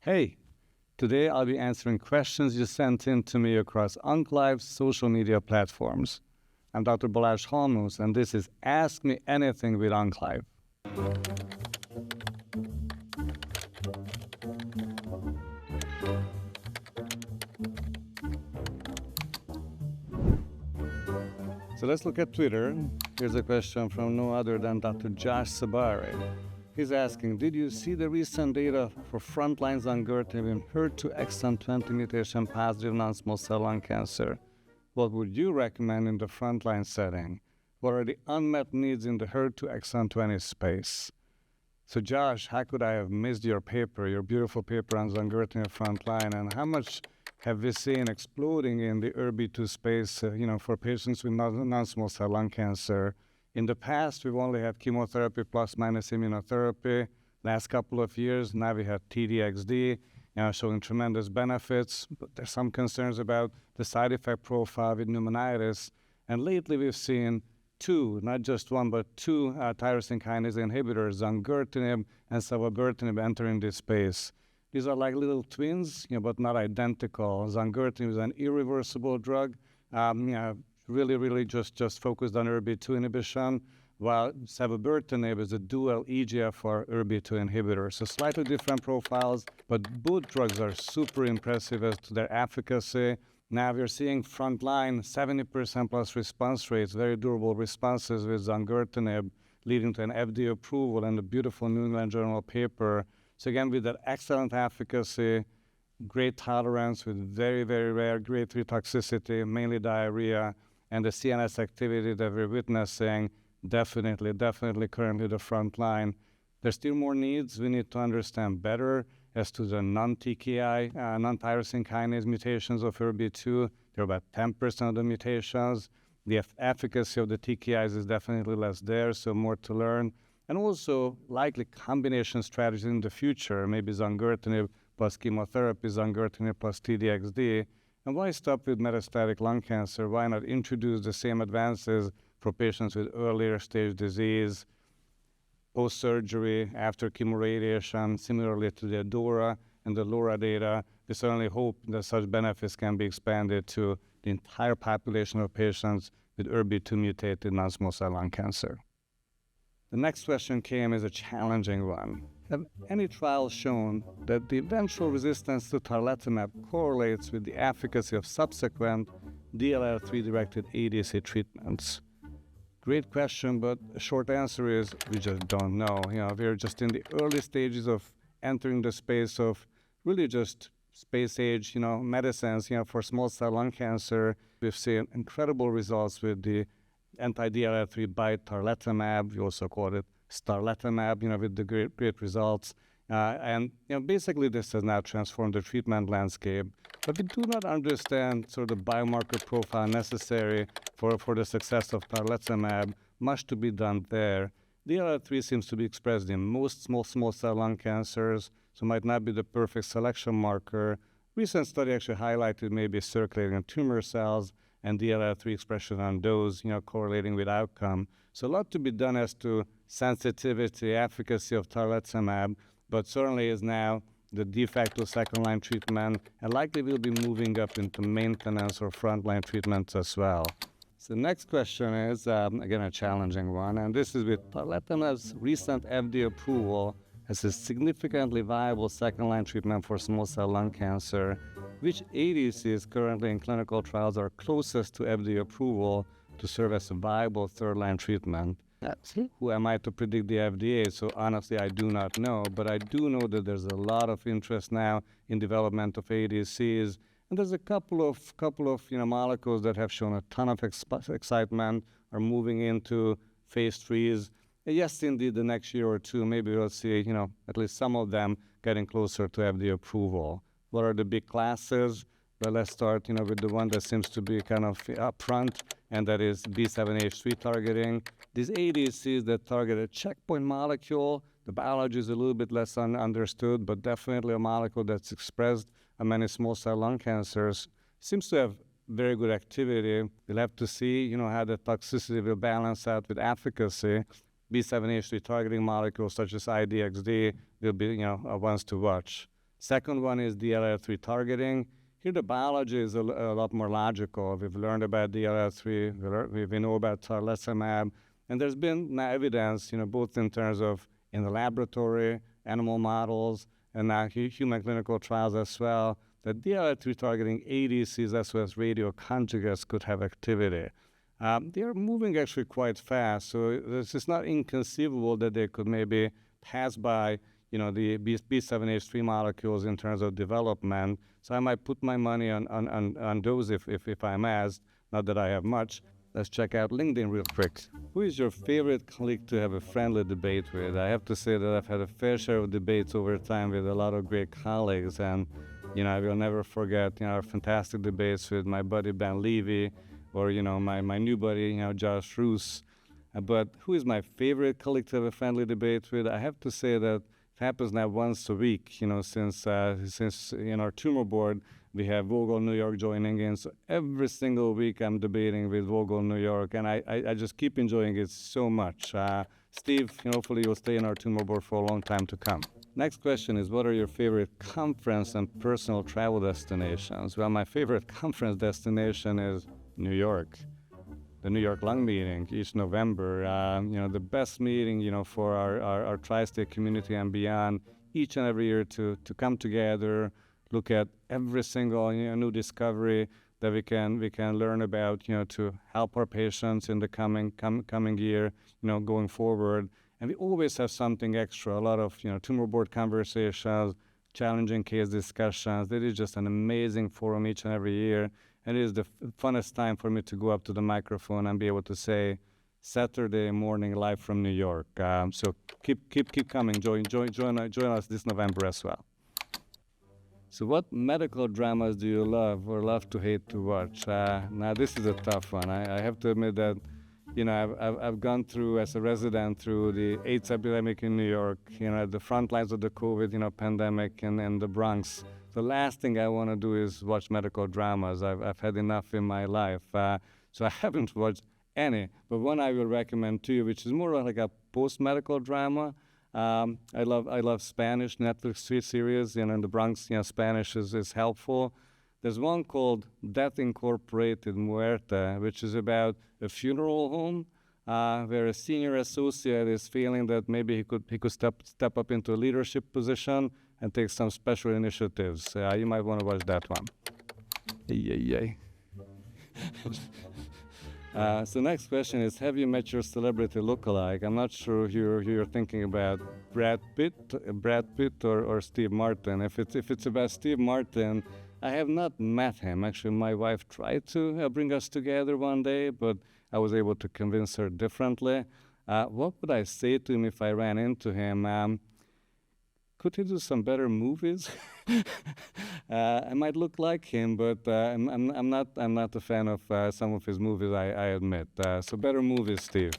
Hey, today I'll be answering questions you sent in to me across OncLife's social media platforms. I'm Dr. Balazs Halmos, and this is Ask Me Anything with OncLife. So let's look at Twitter. Here's a question from no other than Dr. Josh Sabari. He's asking, did you see the recent data for frontline zongertinib in HER2 exon 20 mutation positive non-small cell lung cancer? What would you recommend in the frontline setting? What are the unmet needs in the HER2 exon 20 space? So Josh, how could I have missed your paper, your beautiful paper on zongertinib frontline, and how much have we seen exploding in the ERBB2 space, for patients with non-small cell lung cancer? In the past, we've only had chemotherapy plus minus immunotherapy. Last couple of years, now we have TDXD, showing tremendous benefits. But there's some concerns about the side effect profile with pneumonitis. And lately, we've seen two, not just one, but two tyrosine kinase inhibitors, zongertinib and savabertinib, entering this space. These are like little twins, but not identical. Zongertinib is an irreversible drug, really just focused on ERBB2 inhibition, while savabertinib is a dual EGFR ERBB2 inhibitor. So slightly different profiles, but both drugs are super impressive as to their efficacy. Now we're seeing frontline 70% plus response rates, very durable responses with zongertinib, leading to an FDA approval and a beautiful New England Journal paper. So again, with that excellent efficacy, great tolerance with very, very rare grade 3 toxicity, mainly diarrhea, and the CNS activity that we're witnessing, definitely currently the front line. There's still more needs. We need to understand better as to the non-TKI, non-tyrosine kinase mutations of ERBB2. There are about 10% of the mutations. The efficacy of the TKIs is definitely less there, so more to learn. And also likely combination strategies in the future, maybe zongertinib plus chemotherapy, zongertinib plus TDXD. And why stop with metastatic lung cancer? Why not introduce the same advances for patients with earlier stage disease, post-surgery, after chemoradiation, similarly to the ADAURA and the LAURA data? We certainly hope that such benefits can be expanded to the entire population of patients with ERBB2 mutated non-small cell lung cancer. The next question came as a challenging one. Have any trials shown that the eventual resistance to tarlatamab correlates with the efficacy of subsequent DLL3-directed ADC treatments? Great question, but the short answer is we just don't know. We're just in the early stages of entering the space of really just space-age, medicines, for small cell lung cancer. We've seen incredible results with the anti-DLL3 by tarlatamab. We also call it starlatamab, with the great results. And basically this has now transformed the treatment landscape. But we do not understand sort of the biomarker profile necessary for the success of tarlatamab. Much to be done there. DLL3 seems to be expressed in most small cell lung cancers, so might not be the perfect selection marker. Recent study actually highlighted maybe circulating tumor cells and DLL3 expression on those, correlating with outcome. So a lot to be done as to sensitivity, efficacy of tarlatamab, but certainly is now the de facto second-line treatment, and likely will be moving up into maintenance or frontline treatments as well. So the next question is, again, a challenging one, and this is with tarlatamab's recent FDA approval as a significantly viable second-line treatment for small cell lung cancer. Which ADCs currently in clinical trials are closest to FDA approval to serve as a viable third-line treatment? Who am I to predict the FDA? So honestly, I do not know, but I do know that there's a lot of interest now in development of ADCs, and there's a couple of molecules that have shown a ton of excitement, are moving into phase 3s. Yes, indeed, the next year or two, maybe we'll see, at least some of them getting closer to FDA approval. What are the big classes? Well, let's start, with the one that seems to be kind of up front, and that is B7-H3 targeting. These ADCs that target a checkpoint molecule, the biology is a little bit less understood, but definitely a molecule that's expressed on many small cell lung cancers, seems to have very good activity. We'll have to see, how the toxicity will balance out with efficacy. B7-H3 targeting molecules such as IDXD will be, ones to watch. Second one is DLL3 targeting. Here the biology is a lot more logical. We've learned about DLL3, we know about tarlatamab, and there's been now evidence, both in terms of in the laboratory, animal models, and now human clinical trials as well, that DLL3 targeting ADCs as well as radioconjugates could have activity. They are moving actually quite fast, so it's not inconceivable that they could maybe pass by the B7H3 molecules in terms of development. So I might put my money on those if I'm asked, not that I have much. Let's check out LinkedIn real quick. Who is your favorite colleague to have a friendly debate with? I have to say that I've had a fair share of debates over time with a lot of great colleagues, and I will never forget our fantastic debates with my buddy Ben Levy, or my new buddy Josh Roos. But who is my favorite colleague to have a friendly debate with? I have to say that it happens now once a week, since in our tumor board, we have Vogel New York joining in. So every single week I'm debating with Vogel New York, and I just keep enjoying it so much. Steve, hopefully you'll stay in our tumor board for a long time to come. Next question is, what are your favorite conference and personal travel destinations? Well, my favorite conference destination is New York. The New York Lung Meeting each November, the best meeting, for our tri-state community and beyond, each and every year to come together, look at every single new discovery that we can learn about, to help our patients in the coming year, going forward. And we always have something extra, a lot of tumor board conversations, challenging case discussions. It is just an amazing forum each and every year. And it is the funnest time for me to go up to the microphone and be able to say, Saturday morning live from New York. So keep coming. Join us this November as well. So what medical dramas do you love or love to hate to watch? Now this is a tough one. I have to admit that, I've gone through as a resident through the AIDS epidemic in New York, at the front lines of the COVID, pandemic and the Bronx. The last thing I want to do is watch medical dramas. I've had enough in my life. So I haven't watched any, but one I will recommend to you, which is more like a post-medical drama. I love Spanish Netflix series, in the Bronx, Spanish is helpful. There's one called Death Incorporated Muerte, which is about a funeral home where a senior associate is feeling that maybe he could step up into a leadership position and take some special initiatives. You might want to watch that one. Yay. So next question is, have you met your celebrity lookalike? I'm not sure who you're thinking about, Brad Pitt or Steve Martin. If it's about Steve Martin, I have not met him. Actually, my wife tried to bring us together one day, but I was able to convince her differently. What would I say to him if I ran into him? Could he do some better movies? I might look like him, but I'm not a fan of some of his movies, I admit. So better movies, Steve.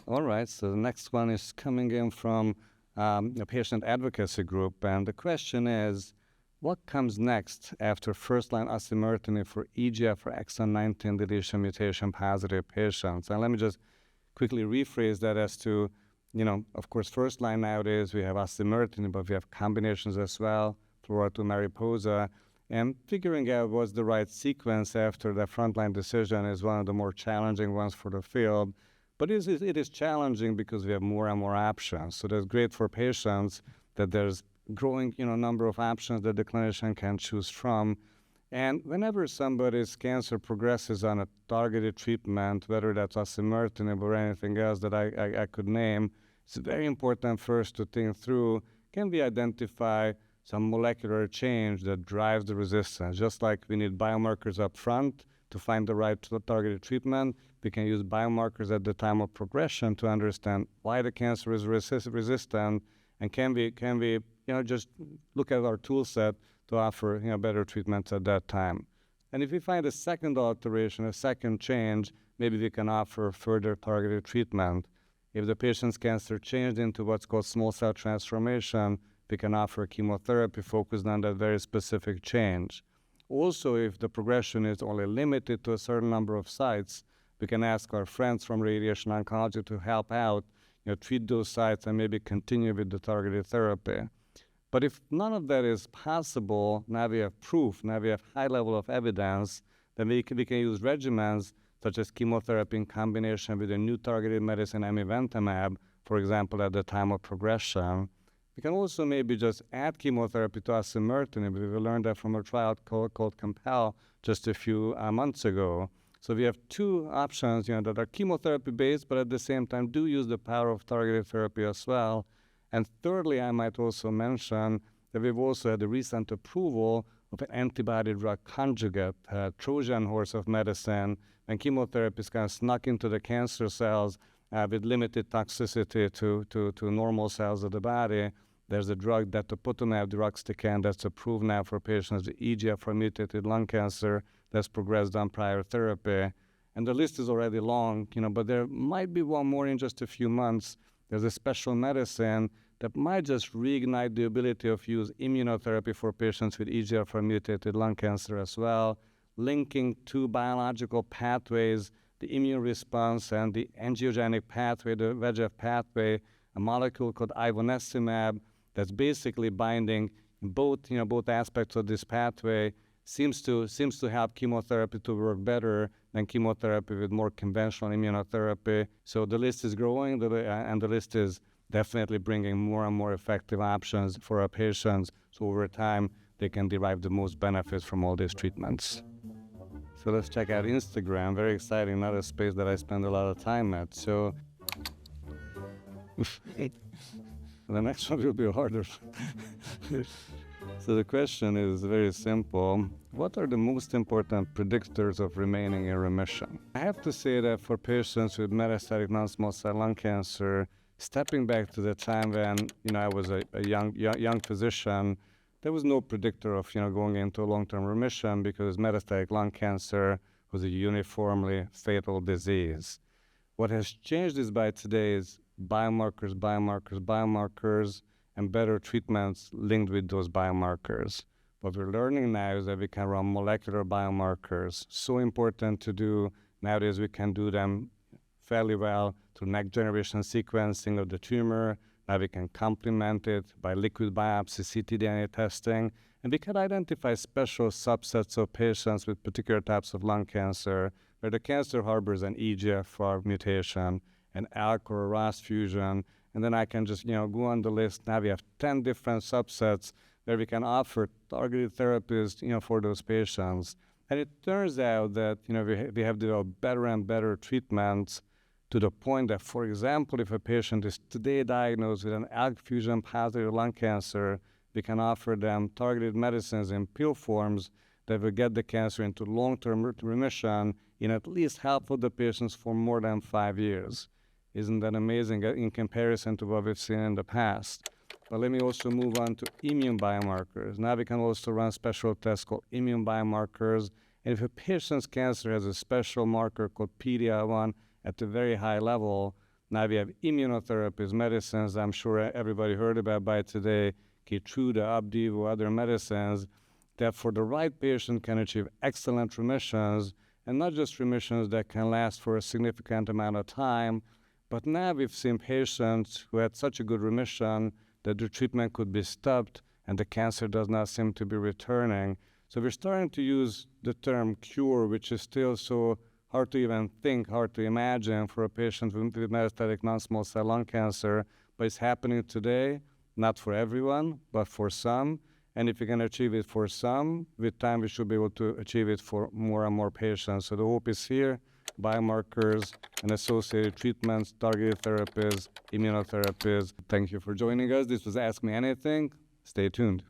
All right, so the next one is coming in from a patient advocacy group, and the question is, what comes next after first-line osimertinib for EGFR exon 19 deletion mutation positive patients? And let me just quickly rephrase that as to, of course, first line nowadays, we have osimertinib, but we have combinations as well, Flora2 Mariposa, and figuring out what's the right sequence after the frontline decision is one of the more challenging ones for the field. But it is challenging because we have more and more options. So that's great for patients that there's growing, number of options that the clinician can choose from. And whenever somebody's cancer progresses on a targeted treatment, whether that's osimertinib or anything else that I could name, it's very important first to think through, can we identify some molecular change that drives the resistance? Just like we need biomarkers up front to find the right targeted treatment, we can use biomarkers at the time of progression to understand why the cancer is resistant, and can we just look at our tool set to offer better treatments at that time. And if we find a second alteration, a second change, maybe we can offer further targeted treatment. If the patient's cancer changed into what's called small cell transformation, we can offer chemotherapy focused on that very specific change. Also, if the progression is only limited to a certain number of sites, we can ask our friends from radiation oncology to help out, treat those sites and maybe continue with the targeted therapy. But if none of that is possible, now we have proof, now we have high level of evidence, then we can use regimens such as chemotherapy in combination with a new targeted medicine, amivantamab, for example, at the time of progression. We can also maybe just add chemotherapy to osimertinib. We learned that from a trial called COMPEL just a few months ago. So we have two options, that are chemotherapy-based, but at the same time do use the power of targeted therapy as well. And thirdly, I might also mention that we've also had the recent approval of an antibody-drug conjugate, Trojan horse of medicine, when chemotherapy is kind of snuck into the cancer cells with limited toxicity to normal cells of the body. There's a drug, tarlatamab deruxtecan, that's approved now for patients with EGFR-mutated lung cancer that's progressed on prior therapy. And the list is already long, but there might be one more in just a few months. There's a special medicine that might just reignite the ability of use immunotherapy for patients with EGFR-mutated lung cancer as well, linking two biological pathways, the immune response and the angiogenic pathway, the VEGF pathway, a molecule called ivonescimab that's basically binding both aspects of this pathway, seems to help chemotherapy to work better than chemotherapy with more conventional immunotherapy. So the list is growing, and the list is definitely bringing more and more effective options for our patients. So over time, they can derive the most benefits from all these treatments. So let's check out Instagram. Very exciting, another space that I spend a lot of time at. So the next one will be harder. So the question is very simple. What are the most important predictors of remaining in remission? I have to say that for patients with metastatic non-small cell lung cancer, stepping back to the time when I was a young physician, there was no predictor of going into a long-term remission because metastatic lung cancer was a uniformly fatal disease. What has changed is by today is biomarkers, and better treatments linked with those biomarkers. What we're learning now is that we can run molecular biomarkers. So important to do. Nowadays we can do them fairly well through next generation sequencing of the tumor. Now we can complement it by liquid biopsy, ctDNA testing, and we can identify special subsets of patients with particular types of lung cancer where the cancer harbors an EGFR mutation, an ALK or a ROS fusion, and then I can just go on the list. Now we have 10 different subsets where we can offer targeted therapies for those patients. And it turns out that we have developed better and better treatments to the point that, for example, if a patient is today diagnosed with an ALK fusion positive lung cancer, we can offer them targeted medicines in pill forms that will get the cancer into long-term remission in at least half of the patients for more than 5 years. Isn't that amazing in comparison to what we've seen in the past? But let me also move on to immune biomarkers. Now we can also run special tests called immune biomarkers. And if a patient's cancer has a special marker called PD-L1 at a very high level, now we have immunotherapies, medicines I'm sure everybody heard about by today, Keytruda, Opdivo, other medicines, that for the right patient can achieve excellent remissions, and not just remissions that can last for a significant amount of time, but now we've seen patients who had such a good remission that the treatment could be stopped and the cancer does not seem to be returning. So we're starting to use the term cure, which is still so hard to even think, hard to imagine for a patient with metastatic non-small cell lung cancer, but it's happening today, not for everyone, but for some. And if we can achieve it for some, with time we should be able to achieve it for more and more patients. So the hope is here. Biomarkers and associated treatments, targeted therapies, immunotherapies. Thank you for joining us. This was Ask Me Anything. Stay tuned.